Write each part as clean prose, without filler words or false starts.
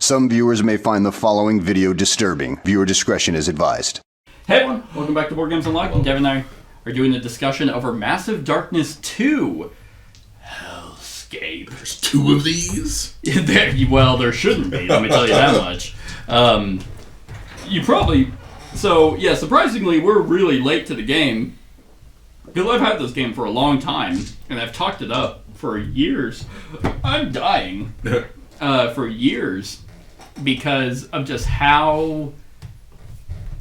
Some viewers may find the following video disturbing. Viewer discretion is advised. Hey everyone, welcome back to Board Games Unlocked. Kevin and I are doing a discussion over Massive Darkness 2. Hellscape. There's two of these? Well, there shouldn't be, let me tell you that much. Surprisingly, we're really late to the game. Because I've had this game for a long time, and I've talked it up for years. I'm dying for years because of just how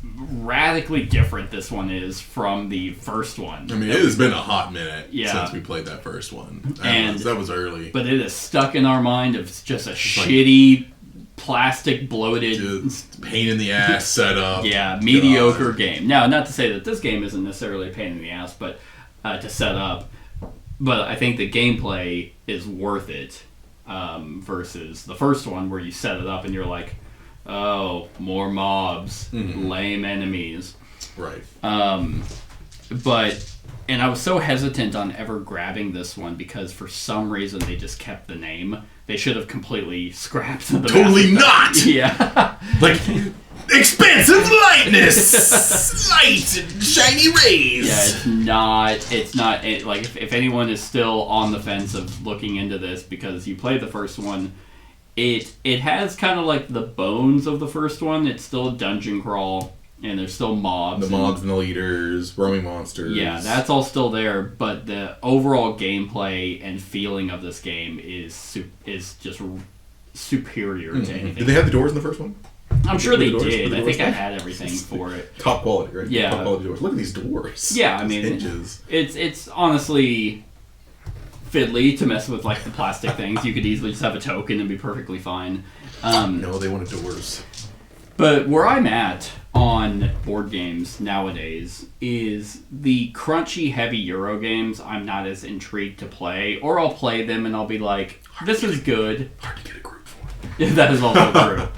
radically different this one is from the first one. I mean, it has been a hot minute since we played that first one. That was early. But it is stuck in our mind of just a shitty, plastic, bloated... Just pain in the ass setup. Yeah, mediocre game. Now, not to say that this game isn't necessarily a pain in the ass, but to set up. But I think the gameplay is worth it versus the first one where you set it up and you're like, oh, more mobs, lame enemies. Right. And I was so hesitant on ever grabbing this one because for some reason they just kept the name. They should have completely scrapped the Totally not! Yeah. Like, expansive lightness! Light and shiny rays! Yeah, it's not, if anyone is still on the fence of looking into this because you played the first one, it has kind of like the bones of the first one. It's still a dungeon crawl, and there's still mobs. The mobs and the leaders, roaming monsters. Yeah, that's all still there, but the overall gameplay and feeling of this game is just superior to anything. Did they have the doors in the first one? I'm sure they did. I think I had everything for it. Top quality, right? Yeah. Top quality doors. Look at these doors. Yeah, I mean, hinges. It's honestly fiddly to mess with like the plastic things. You could easily just have a token and be perfectly fine. No, they wanted doors. But where I'm at on board games nowadays is the crunchy, heavy Euro games I'm not as intrigued to play, or I'll play them and I'll be like, this is good. Hard to get a group for. Yeah, that is also true.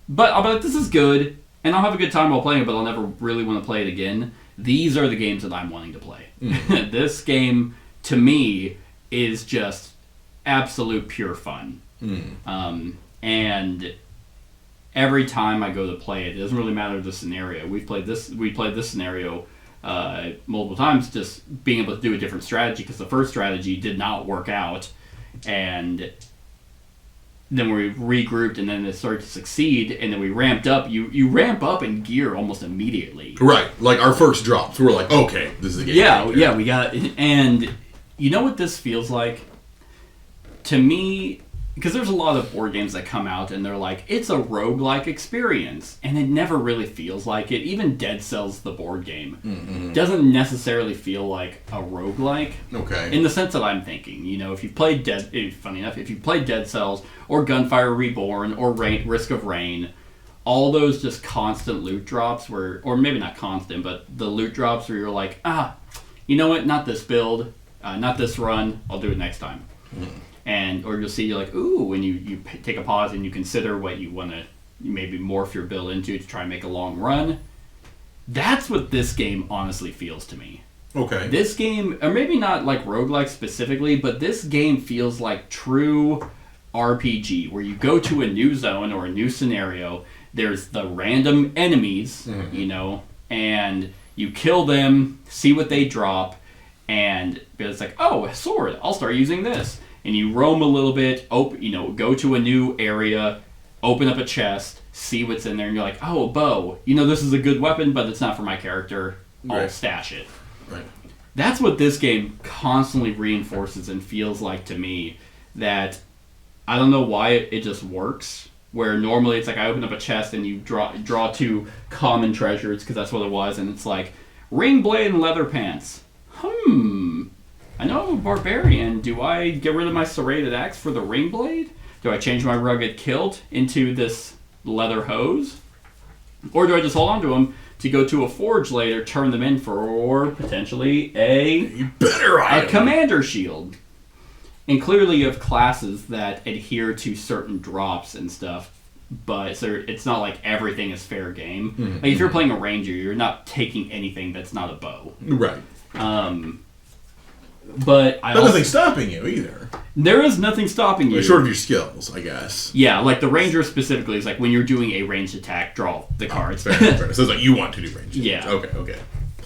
But I'll be like, this is good, and I'll have a good time while playing it, but I'll never really want to play it again. These are the games that I'm wanting to play. This game, to me, is just absolute pure fun. And every time I go to play it, it doesn't really matter the scenario. We played this scenario multiple times, just being able to do a different strategy, because the first strategy did not work out, and then we regrouped, and then it started to succeed, and then we ramped up. You ramp up in gear almost immediately. Right, like our first drops, we're like, okay, this is a game. Yeah, we got, and you know what this feels like? To me, because there's a lot of board games that come out and they're like, it's a roguelike experience, and it never really feels like it. Even Dead Cells, the board game, doesn't necessarily feel like a roguelike. Okay. In the sense that I'm thinking, if you've played funny enough, if you've played Dead Cells or Gunfire Reborn or Risk of Rain, all those just constant loot drops or maybe not constant, but the loot drops where you're like, you know what, not this build, not this run, I'll do it next time. Or you'll see, you're like, ooh, when you take a pause and you consider what you want to maybe morph your build into to try and make a long run. That's what this game honestly feels to me. Okay. This game, or maybe not like roguelike specifically, but this game feels like true RPG, where you go to a new zone or a new scenario, there's the random enemies, and you kill them, see what they drop, and it's like, oh, a sword, I'll start using this. And you roam a little bit, go to a new area, open up a chest, see what's in there, and you're like, oh, a bow. This is a good weapon, but it's not for my character. I'll stash it. Right. That's what this game constantly reinforces and feels like to me, that I don't know why it just works. Where normally it's like I open up a chest and you draw two common treasures, because that's what it was, and it's like, ring blade and leather pants. I know I'm a barbarian. Do I get rid of my serrated axe for the ring blade? Do I change my rugged kilt into this leather hose? Or do I just hold on to them to go to a forge later, turn them in for potentially a commander shield? And clearly you have classes that adhere to certain drops and stuff, but it's not like everything is fair game. Like if you're playing a ranger, you're not taking anything that's not a bow. Right. But nothing's stopping you either. There is nothing stopping you. Short of your skills, I guess. Yeah, like the ranger specifically is like when you're doing a ranged attack, draw the cards. Fair. So it's like you want to do ranged. Yeah. Okay.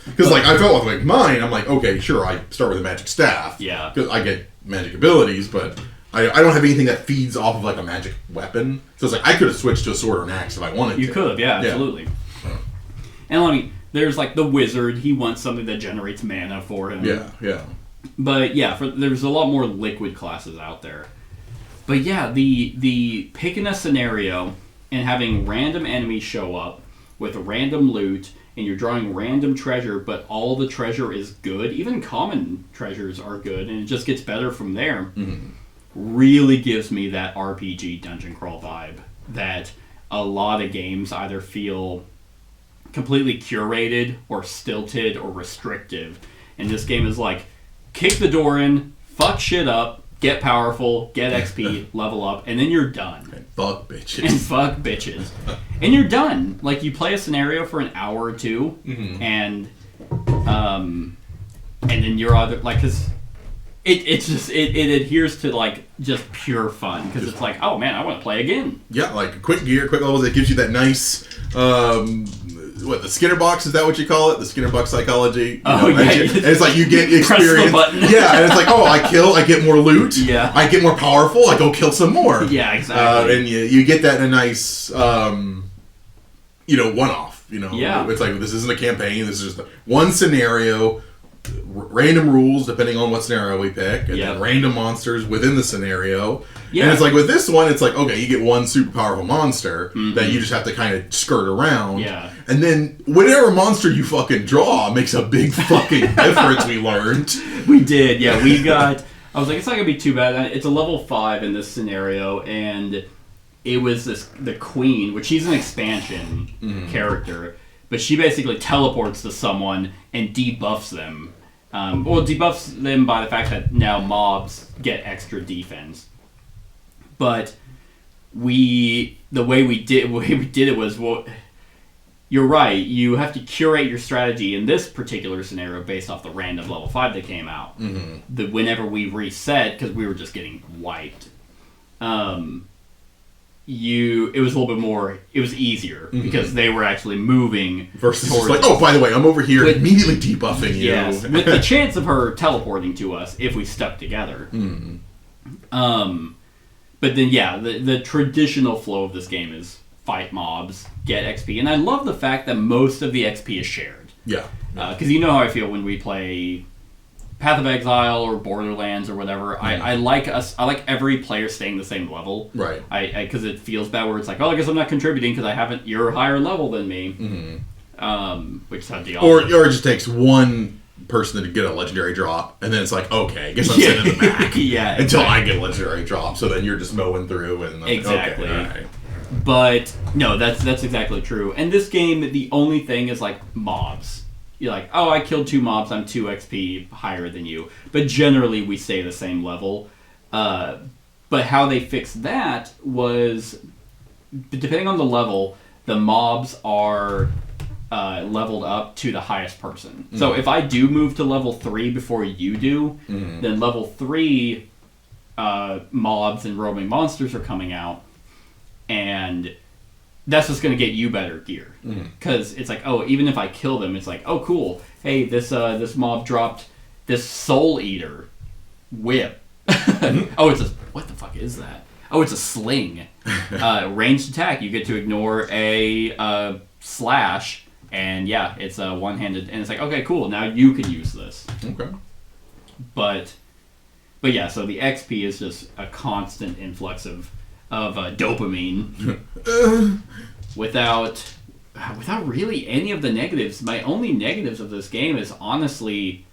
Because like I felt with like mine, I'm like, okay, sure, I start with a magic staff. Yeah. Because I get magic abilities, but I don't have anything that feeds off of like a magic weapon. So it's like I could have switched to a sword or an axe if I wanted to. You could have, yeah, absolutely. And I mean, there's like the wizard. He wants something that generates mana for him. Yeah. But yeah, there's a lot more liquid classes out there. But yeah, the picking a scenario and having random enemies show up with random loot, and you're drawing random treasure, but all the treasure is good. Even common treasures are good, and it just gets better from there. Mm-hmm. Really gives me that RPG dungeon crawl vibe that a lot of games either feel completely curated or stilted or restrictive. And this game is like, kick the door in, fuck shit up, get powerful, get XP, level up, and then you're done. And fuck bitches. And you're done. Like, you play a scenario for an hour or two, mm-hmm. and then you're either, like, because it adheres to, like, just pure fun. Because it's like, oh, man, I want to play again. Yeah, like, quick gear, quick levels, it gives you that nice, the Skinner box, is that what you call it? The Skinner box psychology? Yeah. And it's like, you get experience. Press the button. Yeah, and it's like, oh, I get more loot. Yeah. I get more powerful, I go kill some more. Yeah, exactly. And you get that in a nice, one-off. Yeah. It's like, this isn't a campaign, this is just one scenario, random rules depending on what scenario we pick, and then random monsters within the scenario. Yeah. And it's like with this one, it's like, okay, you get one super powerful monster mm-hmm. that you just have to kind of skirt around. Yeah. And then whatever monster you fucking draw makes a big fucking difference, we learned. We did, yeah. We got... I was like, it's not going to be too bad. It's a level 5 in this scenario, and it was the queen, which she's an expansion mm-hmm. character, but she basically teleports to someone and debuffs them. Debuffs them by the fact that now mobs get extra defense. But the way we did it was, well, you're right. You have to curate your strategy in this particular scenario based off the random level 5 that came out. Mm-hmm. Whenever we reset, because we were just getting wiped, it was a little bit more, it was easier mm-hmm. because they were actually moving versus just like, oh, by the way, I'm over here immediately debuffing you. Yes, with the chance of her teleporting to us if we stuck together. Mm-hmm. But then, yeah, the traditional flow of this game is fight mobs, get XP, and I love the fact that most of the XP is shared. Yeah. Because you know how I feel when we play Path of Exile or Borderlands or whatever. I like every player staying the same level. Right. Because it feels bad where it's like, oh, I guess I'm not contributing because you're higher level than me. Mm-hmm. Which is the opposite. Or it just takes one person to get a legendary drop, and then it's like, okay, I guess I'm sending them back. Yeah. Until I get a legendary drop, so then you're just mowing through and like, exactly. Okay, all right. But no, that's exactly true. And this game, the only thing is like mobs. You're like, oh, I killed 2 mobs, I'm 2 XP higher than you. But generally, we stay the same level. But how they fixed that was, depending on the level, the mobs are leveled up to the highest person. Mm-hmm. So if I do move to level 3 before you do, mm-hmm. then level 3 mobs and roaming monsters are coming out, and that's just going to get you better gear. Because it's like, oh, even if I kill them, it's like, oh, cool. Hey, this mob dropped this Soul Eater whip. Oh, what the fuck is that? Oh, it's a sling. Ranged attack. You get to ignore a slash, and yeah, it's a one-handed. And it's like, okay, cool. Now you can use this. Okay. But yeah, so the XP is just a constant influx of dopamine without really any of the negatives. My only negatives of this game is honestly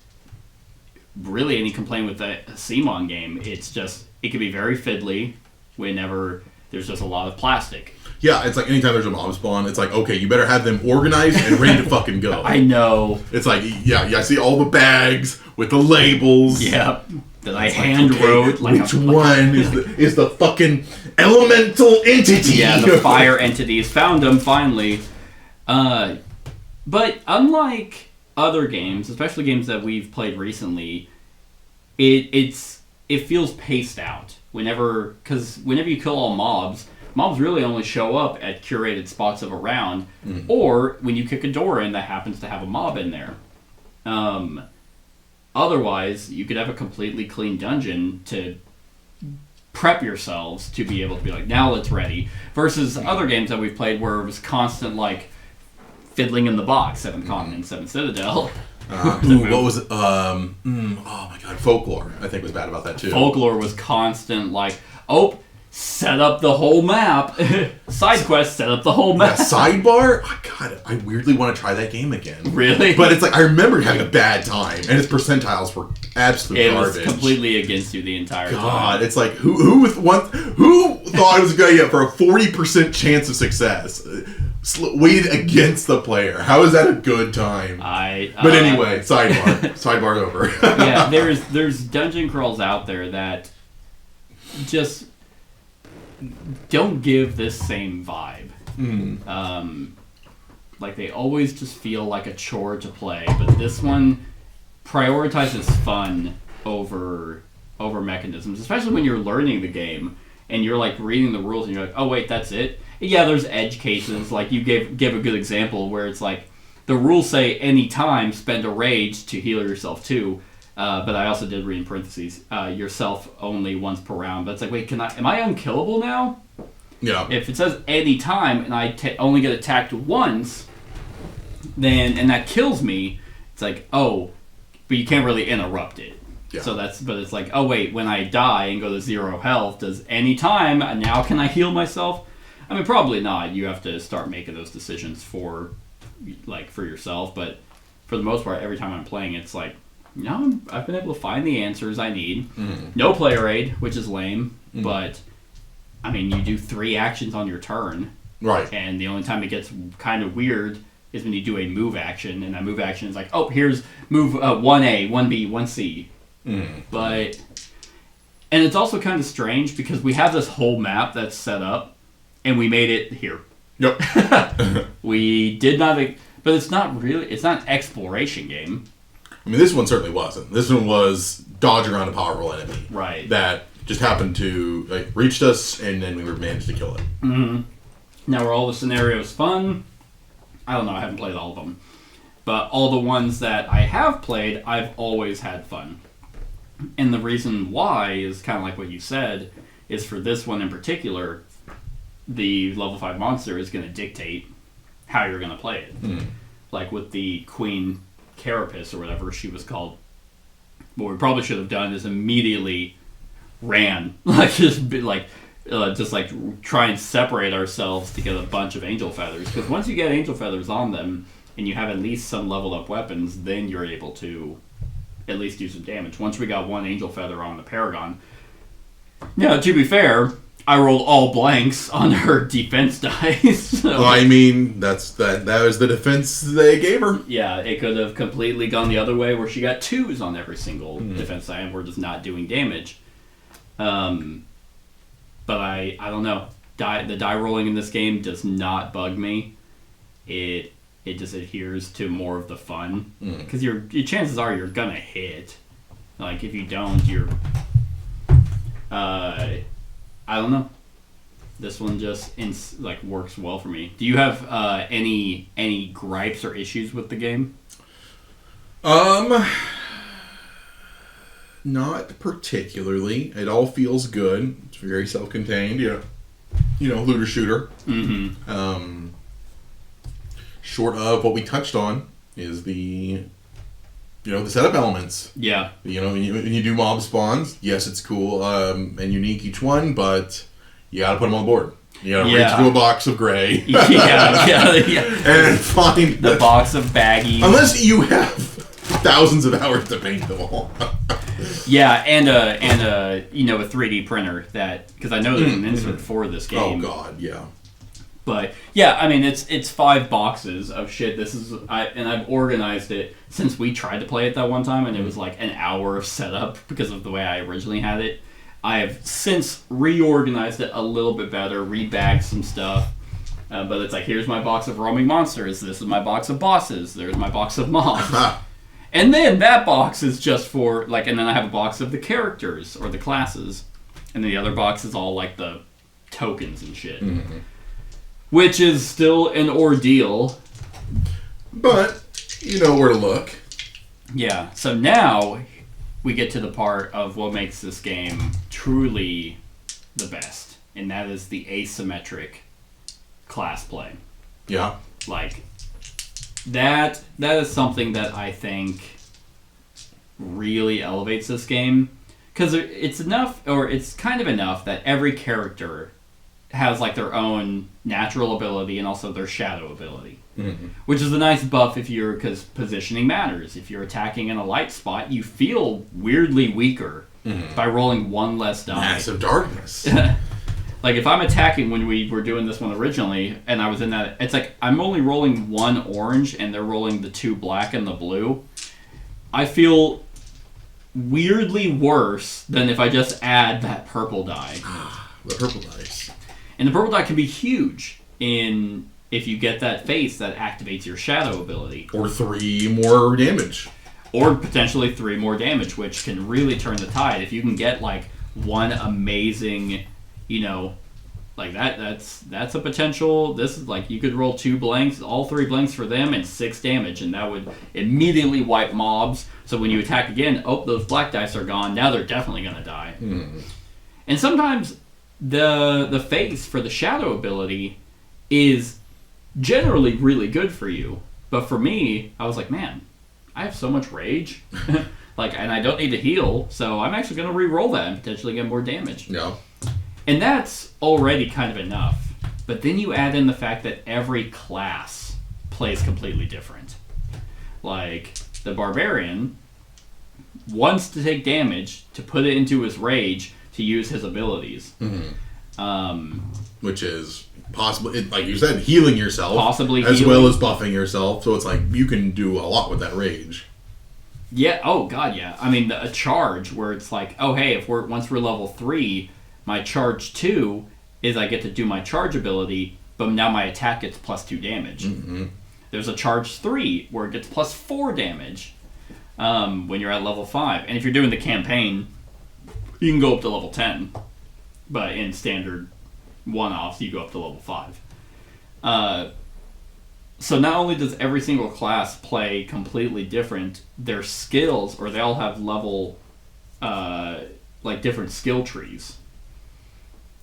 really any complaint with the Simon game. It's just, it can be very fiddly whenever there's just a lot of plastic. Yeah, it's like anytime there's a mob spawn, it's like, okay, you better have them organized and ready to fucking go. I know. It's like, yeah, I see all the bags with the labels. Yeah. That I hand wrote. Like which one is the fucking elemental entity? Yeah, the fire entities. Found them, finally. But unlike other games, especially games that we've played recently, it feels paced out because whenever you kill all mobs really only show up at curated spots of a round, or when you kick a door in that happens to have a mob in there. Otherwise, you could have a completely clean dungeon to prep yourselves to be able to be like, now let's ready. Versus other games that we've played where it was constant, like, fiddling in the box, 7 Continents, 7 Citadel. What was it? Oh my god, Folklore, I think, was bad about that too. Folklore was constant, like, set up the whole map. Side quest, set up the whole map. Yeah, Sidebar? Oh, God, I weirdly want to try that game again. Really? But it's like, I remember having a bad time, and its percentiles were absolute garbage. It was completely against you the entire time. God, it's like, who thought it was a good idea for a 40% chance of success? Weighted against the player. How is that a good time? But anyway, sidebar. Sidebar over. Yeah, there's dungeon crawls out there that just don't give this same vibe. Like, they always just feel like a chore to play, but this one prioritizes fun over mechanisms, especially when you're learning the game and you're like reading the rules and you're like, oh wait, that's it. Yeah, there's edge cases, like you gave a good example where it's like the rules say anytime spend a rage to heal yourself too. But I also did read in parentheses, yourself only once per round. But it's like, wait, am I unkillable now? Yeah. If it says any time and I only get attacked once, and that kills me, it's like, oh, but you can't really interrupt it. Yeah. But it's like, oh wait, when I die and go to 0 health, does any time now can I heal myself? I mean, probably not. You have to start making those decisions for yourself. But for the most part, every time I'm playing, it's like, no, I've been able to find the answers I need. No player aid, which is lame, but I mean, you do 3 actions on your turn, right? And the only time it gets kind of weird is when you do a move action, and that move action is like, oh, here's move 1A, 1B, 1C. And it's also kind of strange because we have this whole map that's set up, and we made it here. Yep. We did not, but it's not an exploration game. I mean, this one certainly wasn't. This one was dodge around a powerful enemy. Right. That just happened to reached us, and then we managed to kill it. Now, are all the scenarios fun? I don't know. I haven't played all of them. But all the ones that I have played, I've always had fun. And the reason why is kind of like what you said, is for this one in particular, the level 5 monster is going to dictate how you're going to play it. Like with the Queen Carapace or whatever she was called, what we probably should have done is immediately ran, just try and separate ourselves to get a bunch of angel feathers, because once you get angel feathers on them and you have at least some leveled up weapons, then you're able to at least do some damage. Once we got 1 angel feather on the Paragon, to be fair, I rolled all blanks on her defense dice. So, well, I mean, that was the defense they gave her. Yeah, it could have completely gone the other way where she got 2s on every single defense die and we're just not doing damage. But I don't know. The die rolling in this game does not bug me. It just adheres to more of the fun. Because your chances are you're gonna hit. Like, if you don't, you're... I don't know. This one just works well for me. Do you have any gripes or issues with the game? Not particularly. It all feels good. It's very self-contained. Yeah, looter shooter. Short of what we touched on is the setup elements. Yeah. When you do mob spawns, yes, it's cool and unique each one, but you got to put them on the board. You got to reach into a box of gray. And find the box of baggies. Unless you have thousands of hours to paint them all. And a 3D printer because I know there's an insert for this game. Oh god, yeah. But yeah, I mean it's 5 boxes of shit. I've organized it since we tried to play it that one time, and it was like an hour of setup because of the way I originally had it. I have since reorganized it a little bit better, rebagged some stuff. But it's like, here's my box of roaming monsters. This is my box of bosses. There's my box of mobs. And then that box is just for, like, and then I have a box of the characters or the classes. And then the other box is all, like, the tokens and shit. Mm-hmm. Which is still an ordeal. But you know where to look. Yeah, so now we get to the part of what makes this game truly the best. And that is the asymmetric class play. Yeah. Like, that is something that I think really elevates this game. Because it's enough, or it's kind of enough, that every character has, like, their own natural ability and also their shadow ability. Mm-hmm. Which is a nice buff because positioning matters. If you're attacking in a light spot, you feel weirdly weaker by rolling one less die. Massive darkness. Like, if I'm attacking when we were doing this one originally, and I was in that, it's like I'm only rolling one orange, and they're rolling the two black and the blue. I feel weirdly worse than if I just add that purple die. The purple dice. And the purple die can be huge if you get that face that activates your shadow ability. Or 3 more damage. Or potentially 3 more damage, which can really turn the tide. If you can get, like, one amazing, like that's a potential. This is like, you could roll 2 blanks, all 3 blanks for them, and 6 damage, and that would immediately wipe mobs. So when you attack again, those black dice are gone. Now they're definitely going to die. And sometimes the face for the shadow ability is generally really good for you. But for me, I was like, man, I have so much rage. And I don't need to heal, so I'm actually going to re-roll that and potentially get more damage. No. And that's already kind of enough. But then you add in the fact that every class plays completely different. Like, the Barbarian wants to take damage to put it into his rage to use his abilities. Which is possibly, like you said, healing yourself. Possibly as healing. well as buffing yourself. So it's like, you can do a lot with that rage. Yeah, oh god, yeah. I mean, a charge where it's like, oh hey, once we're level 3, my charge 2 is I get to do my charge ability, but now my attack gets plus 2 damage. There's a charge 3 where it gets plus 4 damage when you're at level 5. And if you're doing the campaign, you can go up to level 10. But in standard one-offs, you go up to level 5. So not only does every single class play completely different, their skills, or they all have level, different skill trees.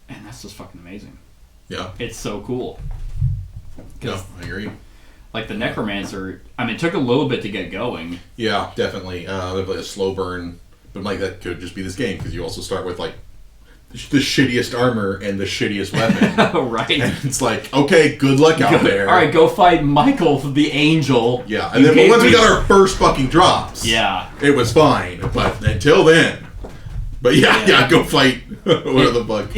And that's just fucking amazing. Yeah. It's so cool. Yeah, I agree. Like the Necromancer, I mean, it took a little bit to get going. Yeah, definitely. Definitely a slow burn. But like, that could just be this game, because you also start with like the shittiest armor and the shittiest weapon. Right. And it's like, okay, good luck out there. Alright, go fight Michael the Angel. Yeah, and then once we got our first fucking drops, it was fine. But until then, go fight whatever the fuck.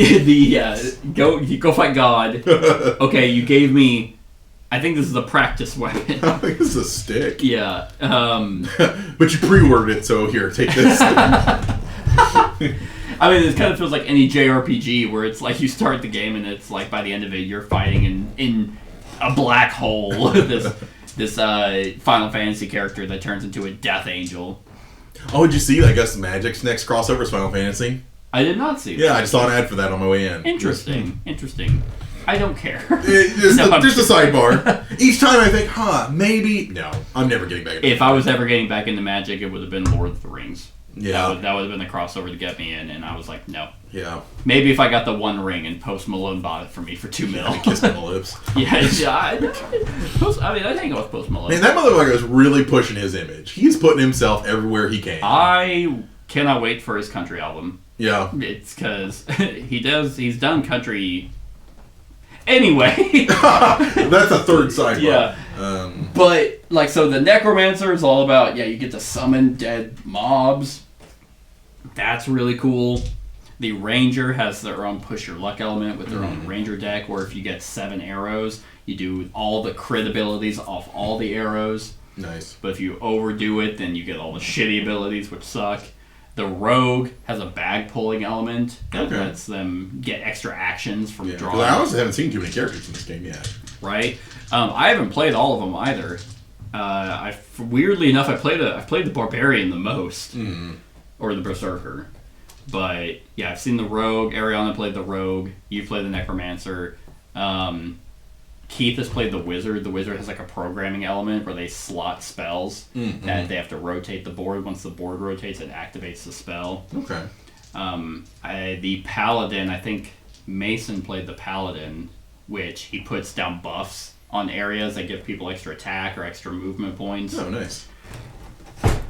Go fight God. Okay, you gave me, I think this is a practice weapon. I think this is a stick. Yeah. But you pre-ordered it, so here, take this. I mean, it kind of feels like any JRPG where it's like you start the game and it's like by the end of it you're fighting in a black hole. this Final Fantasy character that turns into a Death Angel. Oh, did you see? I guess Magic's next crossover is Final Fantasy. I did not see that. Yeah, I just saw an ad for that on my way in. Interesting. I don't care. Just a sidebar. Each time I think, maybe. No, I'm never getting back into If I was ever getting back into Magic, it would have been Lord of the Rings. Yeah. That would have been the crossover to get me in, and I was like, no. Yeah. Maybe if I got the One Ring and Post Malone bought it for me for $2 million. Kissed on the lips. I hang out with Post Malone. Man, that motherfucker is really pushing his image. He's putting himself everywhere he can. I cannot wait for his country album. Yeah. It's because he's done country. Anyway. That's a third sidebar. Yeah. But, so the Necromancer is all about, you get to summon dead mobs. That's really cool. The Ranger has their own push your luck element with their own Ranger deck, where if you get 7 arrows, you do all the crit abilities off all the arrows. Nice. But if you overdo it, then you get all the shitty abilities, which suck. The Rogue has a bag pulling element that lets them get extra actions from drawing. I honestly haven't seen too many characters in this game yet. Right? I haven't played all of them either. Weirdly enough, I've played the Barbarian the most, or the Berserker. But yeah, I've seen the Rogue. Ariana played the Rogue. You played the Necromancer. Keith has played the Wizard. The Wizard has like a programming element where they slot spells that they have to rotate the board. Once the board rotates, it activates the spell. Okay. The Paladin, I think Mason played the Paladin, which he puts down buffs on areas that give people extra attack or extra movement points. Oh, nice.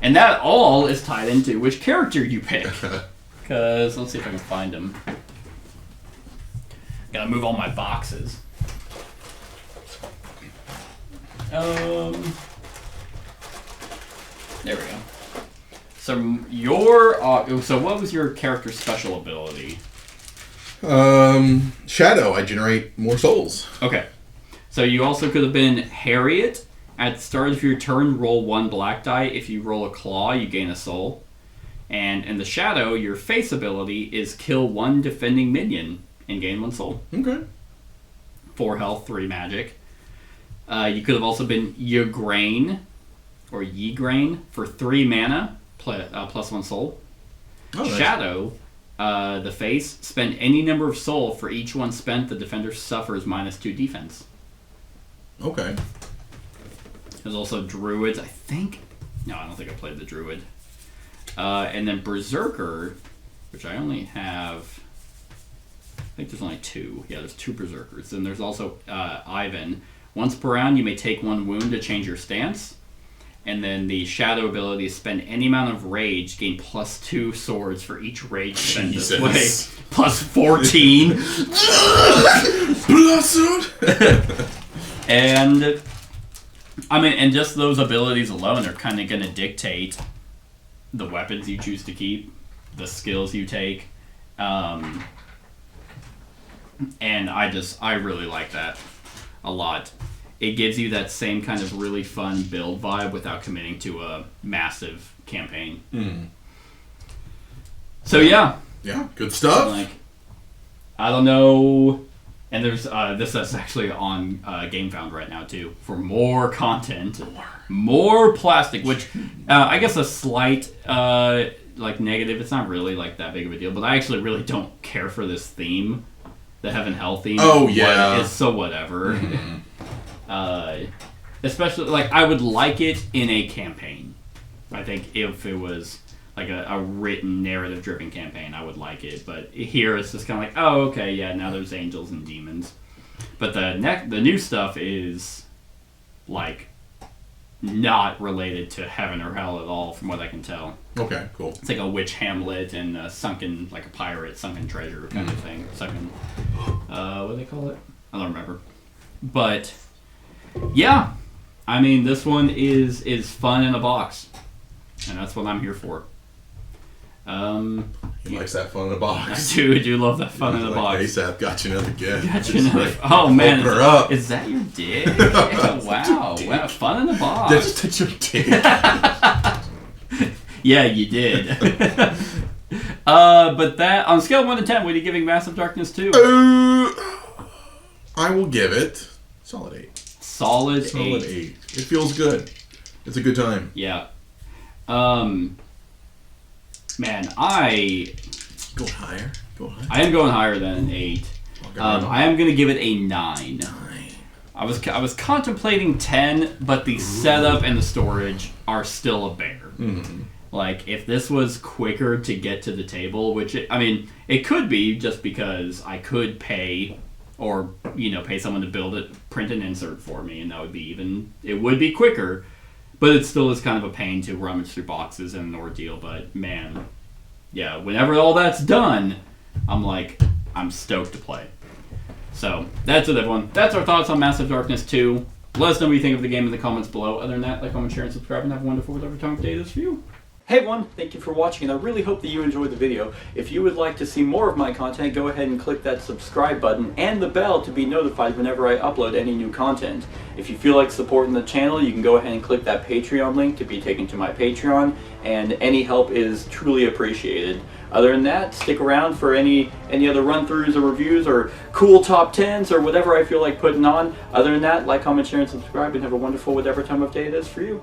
And that all is tied into which character you pick. Because, let's see if I can find him. Gotta move all my boxes. There we go. So so what was your character's special ability? Shadow. I generate more souls. Okay. So you also could have been Harriet. At the start of your turn, roll 1 black die. If you roll a claw, you gain a soul. And in the Shadow, your face ability is kill 1 defending minion and gain 1 soul. Okay. 4 health, 3 magic. You could have also been Ygraine, or Ygraine, for 3 mana, plus 1 soul. Oh, nice. Shadow, the face, spend any number of soul. For each one spent, the defender suffers -2 defense. Okay. There's also Druids, I think. No, I don't think I played the Druid. And then Berserker, which I only have... I think there's only 2. Yeah, there's 2 Berserkers. Then there's also Ivan. Once per round, you may take 1 wound to change your stance. And then the Shadow ability is spend any amount of rage, gain +2 swords for each rage spent this way. +14. And, I mean, and just those abilities alone are kind of going to dictate the weapons you choose to keep, the skills you take. And I really like that a lot. It gives you that same kind of really fun build vibe without committing to a massive campaign. So yeah, good stuff. like, I don't know, and there's this is actually on GameFound right now too for more content, more plastic, which I guess a slight like negative. It's not really like that big of a deal, but I actually really don't care for this theme. The Heaven Hell theme. Oh, yeah. It's so whatever. Especially, like, I would like it in a campaign. I think if it was, like, a written, narrative-driven campaign, I would like it. But here, it's just kind of like, oh, okay, yeah, now there's angels and demons. But the new stuff is, like, not related to heaven or hell at all, from what I can tell. Okay, cool. It's like a witch hamlet and a sunken, like a pirate, sunken treasure kind of thing. Sunken, what do they call it? I don't remember. But, yeah. I mean, this one is fun in a box. And that's what I'm here for. He likes that fun in a box. I do love that fun in a box. ASAP got you another gift. Oh, man. Open her up. Is that your dick? Wow. Wow. Fun in a box. That's just your dick. Yeah, you did. But that, on a scale of 1 to 10, what are you giving Massive Darkness to? I will give it solid 8. Solid 8. It feels good. It's a good time. Yeah. Man, Going higher. I am going higher than an 8. I am going to give it a 9. I was contemplating 10, but the setup and the storage are still a bear. Like, if this was quicker to get to the table, which, it could be just because I could pay, or, pay someone to build it, print an insert for me, and that would be it would be quicker, but it still is kind of a pain to rummage through boxes and an ordeal, but man, yeah, whenever all that's done, I'm stoked to play. So, that's it, everyone. That's our thoughts on Massive Darkness 2. Let us know what you think of the game in the comments below. Other than that, like, comment, share, and subscribe, and have a wonderful whatever time of day this for you. Hey everyone, thank you for watching, and I really hope that you enjoyed the video. If you would like to see more of my content, go ahead and click that subscribe button and the bell to be notified whenever I upload any new content. If you feel like supporting the channel, you can go ahead and click that Patreon link to be taken to my Patreon, and any help is truly appreciated. Other than that, stick around for any other run-throughs or reviews or cool top 10s or whatever I feel like putting on. Other than that, like, comment, share, and subscribe, and have a wonderful whatever time of day it is for you.